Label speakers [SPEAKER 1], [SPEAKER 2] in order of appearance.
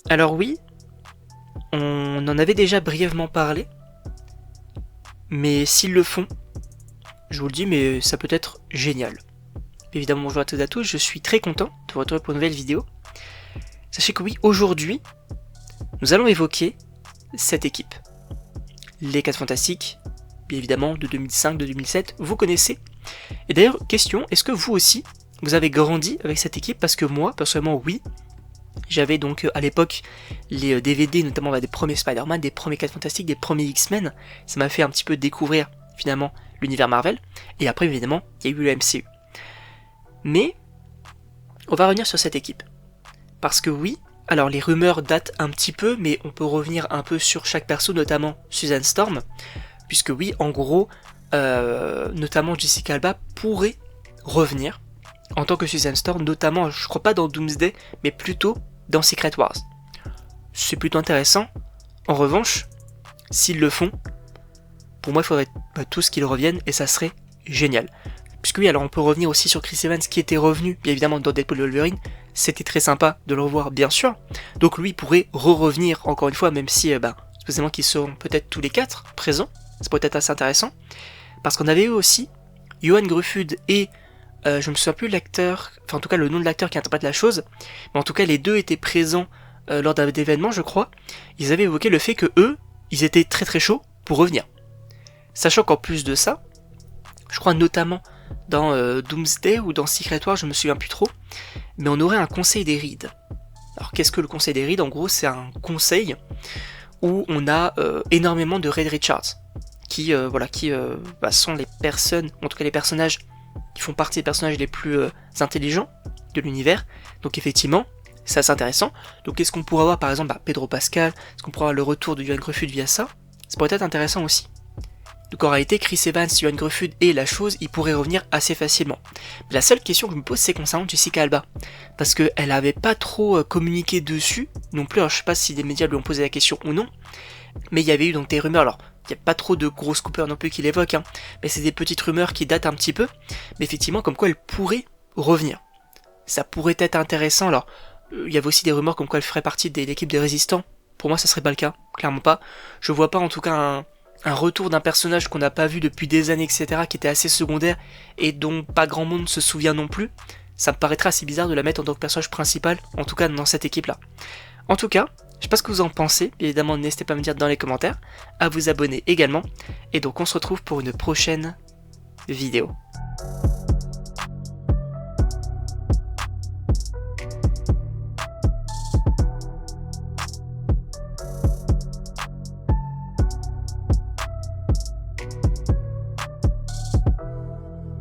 [SPEAKER 1] Alors oui, on en avait déjà brièvement parlé, mais s'ils le font, je vous le dis, mais ça peut être génial. Évidemment, bonjour à toutes et à tous, je suis très content de vous retrouver pour une nouvelle vidéo. Sachez que oui, aujourd'hui, nous allons évoquer cette équipe. Les 4 Fantastiques, bien évidemment, de 2005, de 2007, vous connaissez. Et d'ailleurs, question, est-ce que vous aussi, vous avez grandi avec cette équipe? Parce que moi, personnellement, oui. J'avais donc à l'époque les DVD, notamment des premiers Spider-Man, des premiers 4 Fantastiques, des premiers X-Men. Ça m'a fait un petit peu découvrir finalement l'univers Marvel. Et après, évidemment, il y a eu le MCU. Mais on va revenir sur cette équipe. Parce que oui, alors les rumeurs datent un petit peu, mais on peut revenir un peu sur chaque perso, notamment Susan Storm. Puisque oui, en gros, notamment Jessica Alba pourrait revenir en tant que Susan Storm, notamment, je crois pas dans Doomsday, mais plutôt dans Secret Wars. C'est plutôt intéressant. En revanche, s'ils le font, pour moi il faudrait tous qu'ils reviennent et ça serait génial. Puisque oui, alors on peut revenir aussi sur Chris Evans qui était revenu, bien évidemment dans Deadpool et Wolverine, c'était très sympa de le revoir bien sûr. Donc lui pourrait revenir encore une fois, même si supposément qu'ils seront peut-être tous les 4 présents, ça pourrait être assez intéressant. Parce qu'on avait eu aussi Ioan Gruffudd et je me souviens plus l'acteur, enfin en tout cas le nom de l'acteur qui interprète la chose, mais en tout cas les deux étaient présents lors d'un événement je crois. Ils avaient évoqué le fait que eux, ils étaient très très chauds pour revenir. Sachant qu'en plus de ça, je crois notamment dans Doomsday ou dans Secret Wars, je me souviens plus trop, mais on aurait un conseil des Reed. Alors qu'est-ce que le conseil des Reed? En gros c'est un conseil où on a énormément de Reed Richards, qui sont les personnes, en tout cas les personnages qui font partie des personnages les plus intelligents de l'univers. Donc effectivement, c'est assez intéressant. Donc est-ce qu'on pourra avoir par exemple Pedro Pascal? Est-ce qu'on pourra avoir le retour de Ioan Gruffudd via ça? Ça pourrait être intéressant aussi. Donc en réalité, Chris Evans, Ioan Gruffudd et la chose, ils pourraient revenir assez facilement. Mais la seule question que je me pose, c'est concernant Jessica Alba. Parce qu'elle avait pas trop communiqué dessus non plus. Alors je sais pas si des médias lui ont posé la question ou non. Mais il y avait eu donc des rumeurs. Alors il n'y a pas trop de grosses coupeurs non plus qui l'évoquent, hein, mais c'est des petites rumeurs qui datent un petit peu, mais effectivement comme quoi elle pourrait revenir. Ça pourrait être intéressant. Alors il y avait aussi des rumeurs comme quoi elle ferait partie de l'équipe des résistants. Pour moi ça serait pas le cas, clairement pas. Je vois pas en tout cas un retour d'un personnage qu'on n'a pas vu depuis des années, etc., qui était assez secondaire et dont pas grand monde se souvient non plus. Ça me paraîtrait assez bizarre de la mettre en tant que personnage principal, en tout cas dans cette équipe-là. En tout cas, je sais pas ce que vous en pensez, bien évidemment n'hésitez pas à me dire dans les commentaires, à vous abonner également, et donc on se retrouve pour une prochaine vidéo.